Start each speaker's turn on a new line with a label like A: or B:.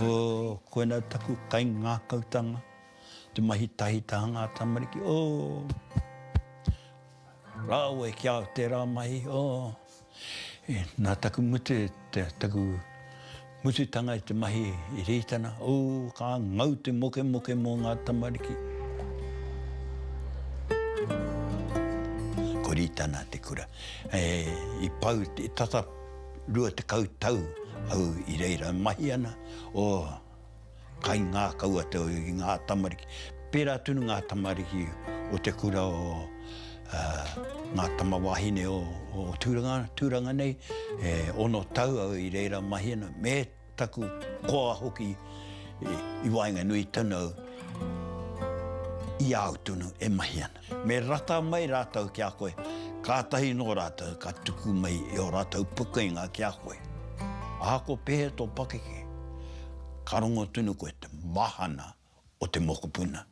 A: O, koe nau taku kai ngā kautanga. Te mahi tahi tahanga tamariki. O, rāua e kia o te rā mahi. O, nā taku mutu, taku mututanga i te mahi i rītana. O, ka ngau te moke mō ngā tamariki. Ko rītana te kura. I pau, i tata rua te kautau au i reira mahi ana. O, kai ngā kaua te o i ngā tamariki. Pērā tunu ngā tamariki o te kura o ngā tamawahine o tūranga nei. Ono tau au i reira mahi ana. Me taku koa hoki i wainga nui tunu i au tunu e mahi ana. Me rata mai rātau ki a koe. Kātahi no rātau, ka tuku mai i o rātau pukainga ki a koe. Ahako pehe tō pakeke. Ka rongo tunu koe te mahana o te mokopuna.